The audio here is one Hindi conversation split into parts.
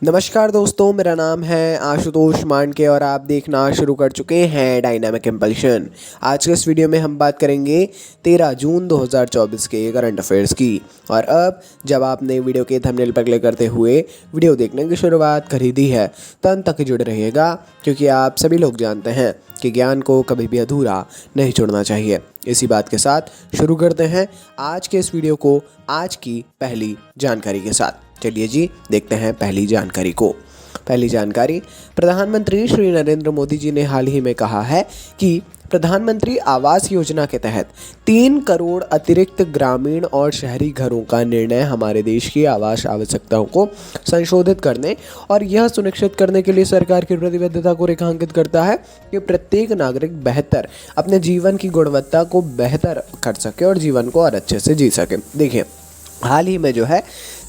नमस्कार दोस्तों, मेरा नाम है आशुतोष मांडके और आप देखना शुरू कर चुके हैं डायनामिक इम्पल्शन। आज के इस वीडियो में हम बात करेंगे 13 जून 2024 के करंट अफेयर्स की। और अब जब आपने वीडियो के थंबनेल पर क्लिक करते हुए वीडियो देखने की शुरुआत कर ही दी है तो अंत तक जुड़े रहिएगा, क्योंकि आप सभी लोग जानते हैं कि ज्ञान को कभी भी अधूरा नहीं छोड़ना चाहिए। इसी बात के साथ शुरू करते हैं आज के इस वीडियो को आज की पहली जानकारी के साथ। चलिए जी, देखते हैं पहली जानकारी को। पहली जानकारी, प्रधानमंत्री श्री नरेंद्र मोदी जी ने हाल ही में कहा है कि प्रधानमंत्री आवास योजना के तहत 3 करोड़ अतिरिक्त ग्रामीण और शहरी घरों का निर्णय हमारे देश की आवास आवश्यकताओं को संशोधित करने और यह सुनिश्चित करने के लिए सरकार की प्रतिबद्धता को रेखांकित करता है कि प्रत्येक नागरिक बेहतर अपने जीवन की गुणवत्ता को बेहतर कर सके और जीवन को और अच्छे से जी सके। देखिए, हाल ही में जो है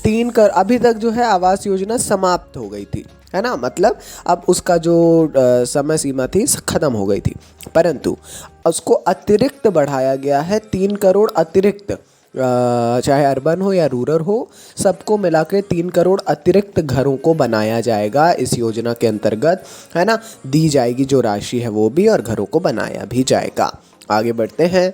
अभी तक जो है आवास योजना समाप्त हो गई थी, है ना। मतलब अब उसका जो समय सीमा थी ख़त्म हो गई थी, परंतु उसको अतिरिक्त बढ़ाया गया है। 3 करोड़ अतिरिक्त, चाहे अर्बन हो या रूरल हो, सबको मिला के 3 करोड़ अतिरिक्त घरों को बनाया जाएगा इस योजना के अंतर्गत, है ना। दी जाएगी जो राशि है वो भी, और घरों को बनाया भी जाएगा। आगे बढ़ते हैं।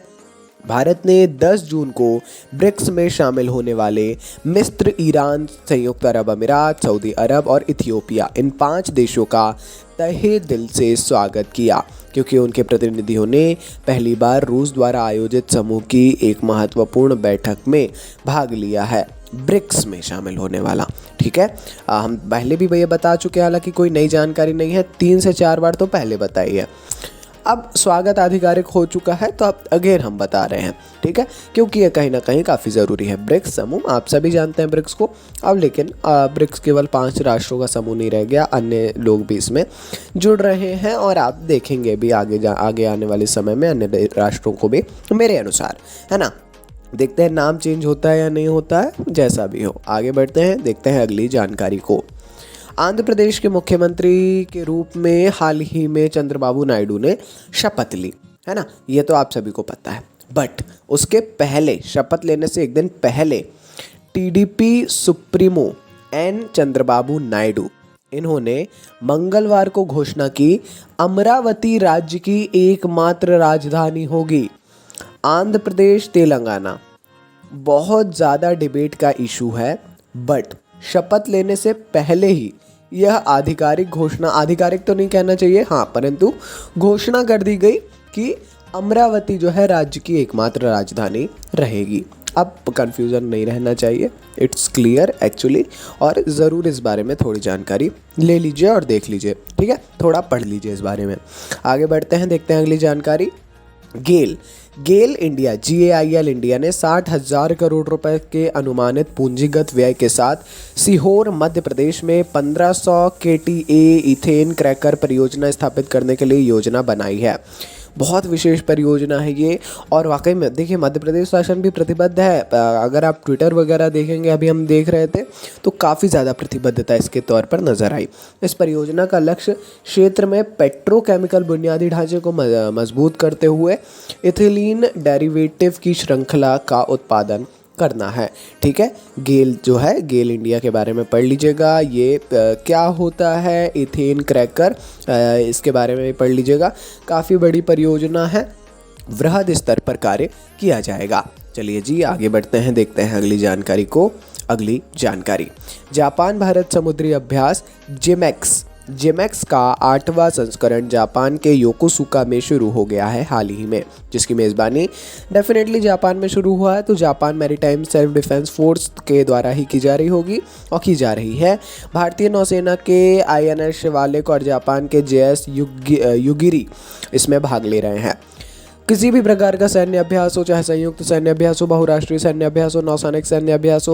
भारत ने 10 जून को ब्रिक्स में शामिल होने वाले मिस्र, ईरान, संयुक्त अरब अमीरात, सऊदी अरब और इथियोपिया, इन 5 देशों का तहे दिल से स्वागत किया, क्योंकि उनके प्रतिनिधियों ने पहली बार रूस द्वारा आयोजित समूह की एक महत्वपूर्ण बैठक में भाग लिया है, ब्रिक्स में शामिल होने वाला। ठीक है, हम पहले भी ये बता चुके हैं, हालांकि कोई नई जानकारी नहीं है, 3 से 4 बार तो पहले बताई है। अब स्वागत आधिकारिक हो चुका है तो अब अगेन हम बता रहे हैं, ठीक है, क्योंकि ये कहीं ना कहीं काफ़ी ज़रूरी है। ब्रिक्स समूह, आप सभी जानते हैं ब्रिक्स को। अब लेकिन ब्रिक्स केवल 5 राष्ट्रों का समूह नहीं रह गया, अन्य लोग भी इसमें जुड़ रहे हैं और आप देखेंगे भी आगे आने वाले समय में अन्य राष्ट्रों को भी, मेरे अनुसार, है ना। देखते हैं नाम चेंज होता है या नहीं होता है, जैसा भी हो। आगे बढ़ते हैं, देखते हैं अगली जानकारी को। आंध्र प्रदेश के मुख्यमंत्री के रूप में हाल ही में चंद्रबाबू नायडू ने शपथ ली, है ना। ये तो आप सभी को पता है, बट उसके पहले, शपथ लेने से एक दिन पहले, TDP supremo N Chandrababu Naidu, इन्होंने मंगलवार को घोषणा की अमरावती राज्य की एकमात्र राजधानी होगी। आंध्र प्रदेश तेलंगाना बहुत ज़्यादा डिबेट का इशू है, बट शपथ लेने से पहले ही यह आधिकारिक घोषणा, आधिकारिक तो नहीं कहना चाहिए, हाँ, परंतु घोषणा कर दी गई कि अमरावती जो है राज्य की एकमात्र राजधानी रहेगी। अब कंफ्यूजन नहीं रहना चाहिए, इट्स क्लियर एक्चुअली, और ज़रूर इस बारे में थोड़ी जानकारी ले लीजिए और देख लीजिए, ठीक है, थोड़ा पढ़ लीजिए इस बारे में। आगे बढ़ते हैं, देखते हैं अगली जानकारी। गेल इंडिया, GAIL इंडिया ने 60,000 करोड़ रुपए के अनुमानित पूंजीगत व्यय के साथ सीहोर मध्य प्रदेश में 1500 KTA इथेन क्रैकर परियोजना स्थापित करने के लिए योजना बनाई है। बहुत विशेष परियोजना है ये, और वाकई में देखिए मध्य प्रदेश शासन भी प्रतिबद्ध है। अगर आप ट्विटर वगैरह देखेंगे, अभी हम देख रहे थे, तो काफ़ी ज़्यादा प्रतिबद्धता इसके तौर पर नज़र आई। इस परियोजना का लक्ष्य क्षेत्र में पेट्रोकेमिकल बुनियादी ढांचे को मजबूत करते हुए इथिलीन डेरिवेटिव की श्रृंखला का उत्पादन करना है। ठीक है, गेल जो है, गेल इंडिया के बारे में पढ़ लीजिएगा। ये क्या होता है इथेन क्रैकर, इसके बारे में पढ़ लीजिएगा। काफ़ी बड़ी परियोजना है, वृहद स्तर पर कार्य किया जाएगा। चलिए जी, आगे बढ़ते हैं, देखते हैं अगली जानकारी को। अगली जानकारी, जापान भारत समुद्री अभ्यास जिमेक्स का 8वां संस्करण जापान के योकोसुका में शुरू हो गया है हाल ही में, जिसकी मेज़बानी डेफिनेटली जापान में शुरू हुआ है तो Japan maritime self defence force के द्वारा ही की जा रही होगी और की जा रही है। भारतीय नौसेना के INS शिवालिक और जापान के JS युगिरी इसमें भाग ले रहे हैं। किसी भी प्रकार का सैन्य अभ्यास हो, चाहे संयुक्त सैन्य अभ्यास हो, बहुराष्ट्रीय सैन्य अभ्यास हो, नौसैनिक सैन्य अभ्यास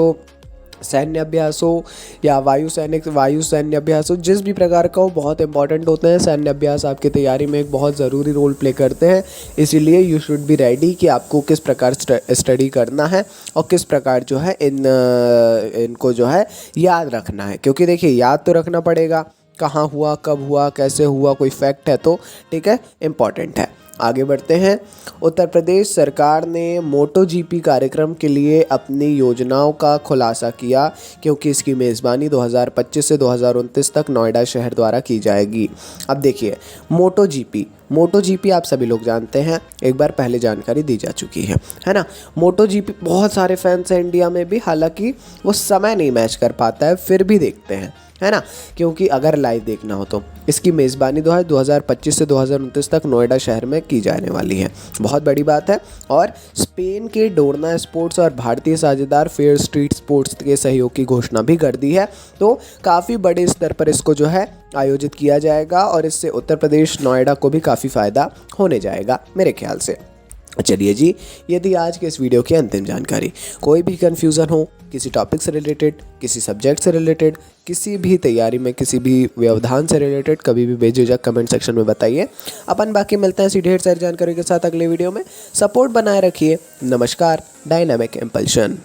हो या वायु सैन्य अभ्यास हो, जिस भी प्रकार का हो, बहुत इंपॉर्टेंट होते हैं। सैन्य अभ्यास आपकी तैयारी में एक बहुत ज़रूरी रोल प्ले करते हैं, इसीलिए यू शुड बी रेडी कि आपको किस प्रकार स्टडी करना है और किस प्रकार जो है इनको जो है याद रखना है। क्योंकि देखिए, याद तो रखना पड़ेगा, कहाँ हुआ, कब हुआ, कैसे हुआ, कोई फैक्ट है तो, ठीक है, इम्पॉर्टेंट है। आगे बढ़ते हैं। उत्तर प्रदेश सरकार ने मोटो जीपी कार्यक्रम के लिए अपनी योजनाओं का खुलासा किया, क्योंकि इसकी मेज़बानी 2025 से 2029 तक नोएडा शहर द्वारा की जाएगी। अब देखिए, मोटो जीपी आप सभी लोग जानते हैं, एक बार पहले जानकारी दी जा चुकी है ना। मोटो जीपी बहुत सारे फैंस हैं इंडिया में भी, हालांकि वो समय नहीं मैच कर पाता है, फिर भी देखते हैं, है ना, क्योंकि अगर लाइव देखना हो तो इसकी मेज़बानी 2025 से 2029 तक नोएडा शहर में की जाने वाली है। बहुत बड़ी बात है। और स्पेन के डोरना स्पोर्ट्स और भारतीय साझेदार फेयर स्ट्रीट स्पोर्ट्स के सहयोग की घोषणा भी कर दी है। तो काफ़ी बड़े स्तर पर इसको जो है आयोजित किया जाएगा और इससे उत्तर प्रदेश नोएडा को भी काफ़ी फ़ायदा होने जाएगा मेरे ख्याल से। चलिए जी, ये थी आज के इस वीडियो की अंतिम जानकारी। कोई भी कन्फ्यूज़न हो किसी टॉपिक से रिलेटेड, किसी सब्जेक्ट से रिलेटेड, किसी भी तैयारी में किसी भी व्यवधान से रिलेटेड, कभी भी बेझिझक कमेंट सेक्शन में बताइए। अपन बाकी मिलते हैं ऐसी ढेर सारी जानकारी के साथ अगले वीडियो में। सपोर्ट बनाए रखिए। नमस्कार। Dynamic impulsion.